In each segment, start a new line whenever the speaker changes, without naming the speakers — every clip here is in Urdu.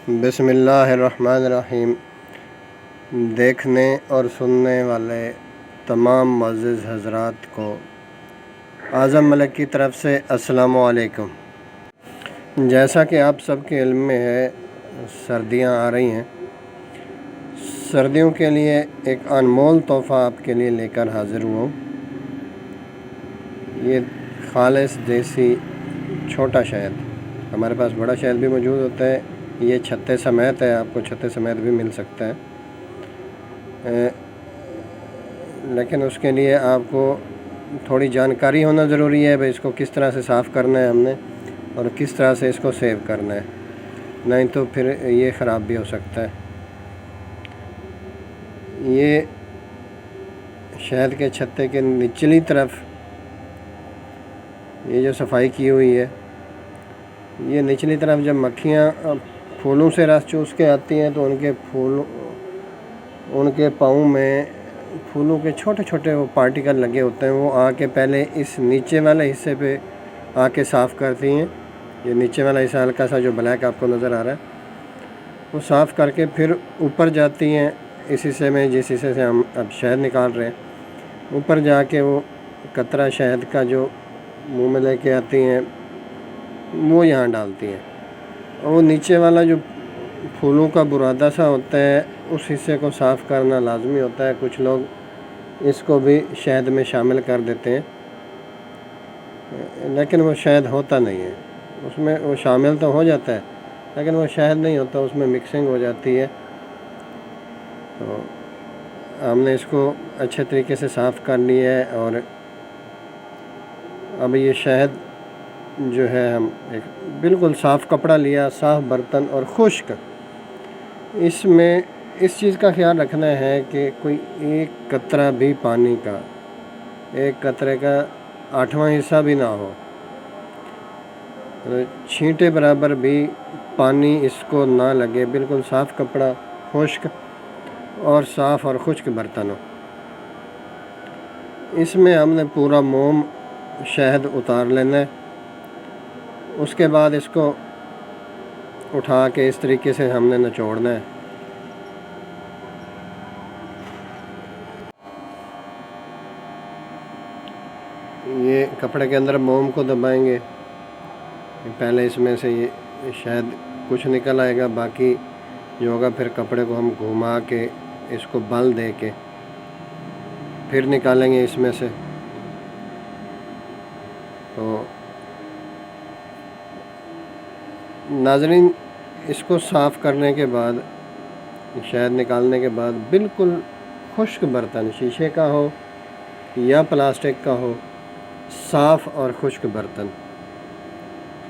بسم اللہ الرحمن الرحیم۔ دیکھنے اور سننے والے تمام معزز حضرات کو اعظم ملک کی طرف سے السلام علیکم۔ جیسا کہ آپ سب کے علم میں ہے، سردیاں آ رہی ہیں۔ سردیوں کے لیے ایک انمول تحفہ آپ کے لیے لے کر حاضر ہوا ہوں۔ یہ خالص دیسی چھوٹا شہد، ہمارے پاس بڑا شہد بھی موجود ہوتا ہے، یہ چھتے سمیت ہے، آپ کو چھتے سمیت بھی مل سکتا ہے، لیکن اس کے لیے آپ کو تھوڑی جانکاری ہونا ضروری ہے، بھئی اس کو کس طرح سے صاف کرنا ہے ہم نے اور کس طرح سے اس کو سیو کرنا ہے، نہیں تو پھر یہ خراب بھی ہو سکتا ہے۔ یہ شہد کے چھتے کے نچلی طرف یہ جو صفائی کی ہوئی ہے، یہ نچلی طرف جب مکھیاں پھولوں سے رس چوس کے آتی ہیں تو ان کے پاؤں میں پھولوں کے چھوٹے چھوٹے وہ پارٹیکل لگے ہوتے ہیں، وہ آ کے پہلے اس نیچے والے حصے پہ آ کے صاف کرتی ہیں۔ یہ نیچے والا حصہ ہلکا سا جو بلیک آپ کو نظر آ رہا ہے، وہ صاف کر کے پھر اوپر جاتی ہیں اس حصے میں، جس حصے سے ہم اب شہد نکال رہے ہیں۔ اوپر جا کے وہ قطرہ شہد کا جو منہ میں لے کے آتی ہیں، وہ یہاں ڈالتی ہیں، اور وہ نیچے والا جو پھولوں کا برادہ سا ہوتا ہے، اس حصے کو صاف کرنا لازمی ہوتا ہے۔ کچھ لوگ اس کو بھی شہد میں شامل کر دیتے ہیں، لیکن وہ شہد ہوتا نہیں ہے اس میں، وہ شامل تو ہو جاتا ہے لیکن وہ شہد نہیں ہوتا، اس میں مکسنگ ہو جاتی ہے۔ تو ہم نے اس کو اچھے طریقے سے صاف کر لیا ہے، اور اب یہ شہد جو ہے ہم ایک بالکل صاف کپڑا لیا، صاف برتن اور خشک، اس میں اس چیز کا خیال رکھنا ہے کہ کوئی ایک قطرہ بھی پانی کا، ایک قطرے کا 8واں حصہ بھی نہ ہو، چھینٹے برابر بھی پانی اس کو نہ لگے، بالکل صاف کپڑا، خشک اور صاف اور خشک برتن ہو۔ اس میں ہم نے پورا موم شہد اتار لینا ہے، اس کے بعد اس کو اٹھا کے اس طریقے سے ہم نے نچوڑنا ہے۔ یہ کپڑے کے اندر موم کو دبائیں گے، پہلے اس میں سے یہ شہد کچھ نکل آئے گا، باقی جو ہوگا پھر کپڑے کو ہم گھما کے اس کو بل دے کے پھر نکالیں گے اس میں سے۔ تو ناظرین، اس کو صاف کرنے کے بعد، شہد نکالنے کے بعد، بالکل خشک برتن، شیشے کا ہو یا پلاسٹک کا ہو، صاف اور خشک برتن،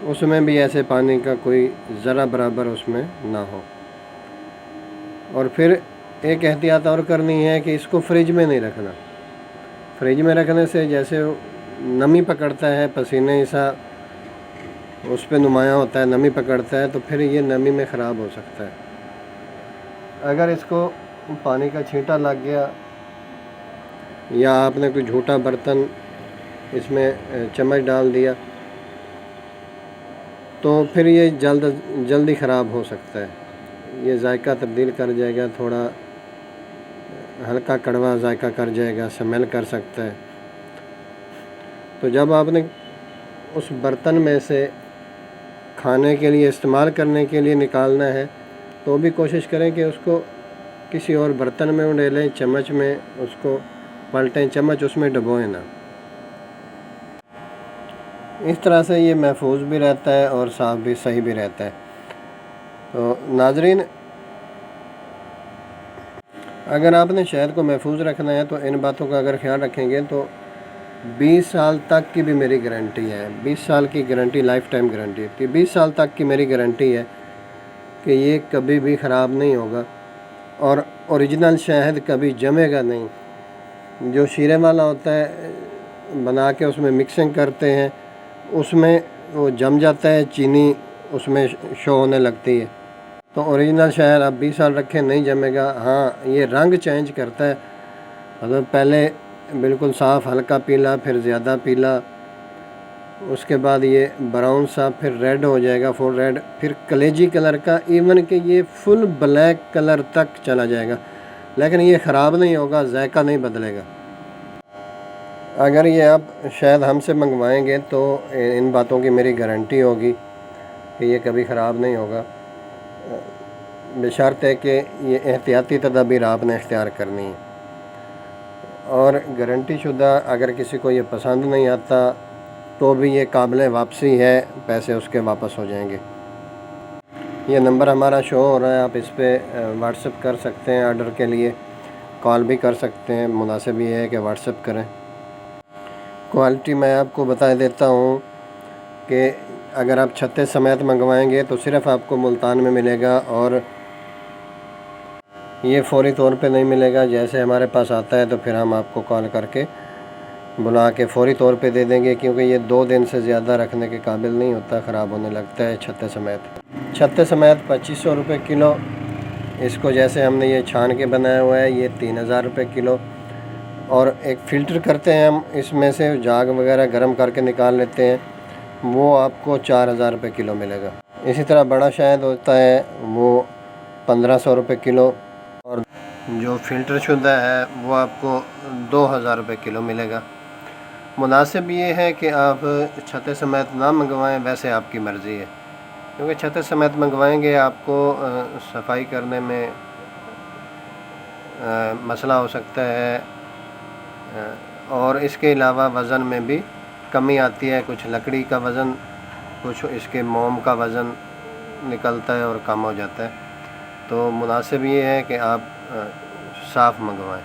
اس میں بھی ایسے پانی کا کوئی ذرہ برابر اس میں نہ ہو۔ اور پھر ایک احتیاط اور کرنی ہے کہ اس کو فریج میں نہیں رکھنا۔ فریج میں رکھنے سے جیسے نمی پکڑتا ہے، پسینے سا اس پہ نمایاں ہوتا ہے، نمی پکڑتا ہے، تو پھر یہ نمی میں خراب ہو سکتا ہے۔ اگر اس کو پانی کا چھینٹا لگ گیا یا آپ نے کوئی جھوٹا برتن اس میں چمچ ڈال دیا تو پھر یہ جلدی خراب ہو سکتا ہے، یہ ذائقہ تبدیل کر جائے گا، تھوڑا ہلکا کڑوا ذائقہ کر جائے گا، سمیل کر سکتا ہے۔ تو جب آپ نے اس برتن میں سے کھانے کے لیے، استعمال کرنے کے لیے نکالنا ہے، تو بھی کوشش کریں کہ اس کو کسی اور برتن میں اڈیلیں، چمچ میں اس کو پلٹیں، چمچ اس میں ڈبوئیں نہ۔ اس طرح سے یہ محفوظ بھی رہتا ہے اور صاف بھی، صحیح بھی رہتا ہے۔ تو ناظرین، اگر آپ نے شہد کو محفوظ رکھنا ہے تو ان باتوں کا اگر خیال رکھیں گے تو 20 سال تک کی بھی میری گارنٹی ہے، 20 سال کی گارنٹی، لائف ٹائم گارنٹی ہوتی ہے، 20 سال تک کی میری گارنٹی ہے کہ یہ کبھی بھی خراب نہیں ہوگا، اور اوریجنل شہد کبھی جمے گا نہیں۔ جو شیرے والا ہوتا ہے، بنا کے اس میں مکسنگ کرتے ہیں، اس میں وہ جم جاتا ہے، چینی اس میں شو ہونے لگتی ہے۔ تو اوریجنل شہد آپ 20 سال رکھیں نہیں جمے گا۔ ہاں، یہ رنگ چینج کرتا ہے، مطلب پہلے بالکل صاف ہلکا پیلا، پھر زیادہ پیلا، اس کے بعد یہ براؤن سا پھر ریڈ ہو جائے گا، فل ریڈ، پھر کلیجی کلر کا، ایون کہ یہ فل بلیک کلر تک چلا جائے گا، لیکن یہ خراب نہیں ہوگا، ذائقہ نہیں بدلے گا۔ اگر یہ آپ شاید ہم سے منگوائیں گے تو ان باتوں کی میری گارنٹی ہوگی کہ یہ کبھی خراب نہیں ہوگا، بشرط ہے کہ یہ احتیاطی تدابیر آپ نے اختیار کرنی ہے۔ اور گارنٹی شدہ اگر کسی کو یہ پسند نہیں آتا تو بھی یہ قابل واپسی ہے، پیسے اس کے واپس ہو جائیں گے۔ یہ نمبر ہمارا شو ہو رہا ہے، آپ اس پہ واٹس ایپ کر سکتے ہیں، آرڈر کے لیے کال بھی کر سکتے ہیں، مناسب یہ ہے کہ واٹس ایپ کریں۔ کوالٹی میں آپ کو بتا دیتا ہوں کہ اگر آپ چھتے سمیت منگوائیں گے تو صرف آپ کو ملتان میں ملے گا، اور یہ فوری طور پہ نہیں ملے گا، جیسے ہمارے پاس آتا ہے تو پھر ہم آپ کو کال کر کے بلا کے فوری طور پہ دے دیں گے، کیونکہ یہ 2 دن سے زیادہ رکھنے کے قابل نہیں ہوتا، خراب ہونے لگتا ہے چھتے سمیت۔ چھتے سمیت 2500 روپے کلو۔ اس کو جیسے ہم نے یہ چھان کے بنایا ہوا ہے، یہ 3000 روپے کلو، اور ایک فلٹر کرتے ہیں ہم، اس میں سے جاگ وغیرہ گرم کر کے نکال لیتے ہیں، وہ آپ کو 4000 روپے کلو ملے گا۔ اسی طرح بڑا شہد ہوتا ہے وہ 1500 روپے کلو، اور جو فلٹر شدہ ہے وہ آپ کو 2000 روپے کلو ملے گا۔ مناسب یہ ہے کہ آپ چھتے سمیت نہ منگوائیں، ویسے آپ کی مرضی ہے، کیونکہ چھتے سمیت منگوائیں گے آپ کو صفائی کرنے میں مسئلہ ہو سکتا ہے، اور اس کے علاوہ وزن میں بھی کمی آتی ہے، کچھ لکڑی کا وزن، کچھ اس کے موم کا وزن نکلتا ہے اور کم ہو جاتا ہے، تو مناسب یہ ہے کہ آپ صاف منگوائیں۔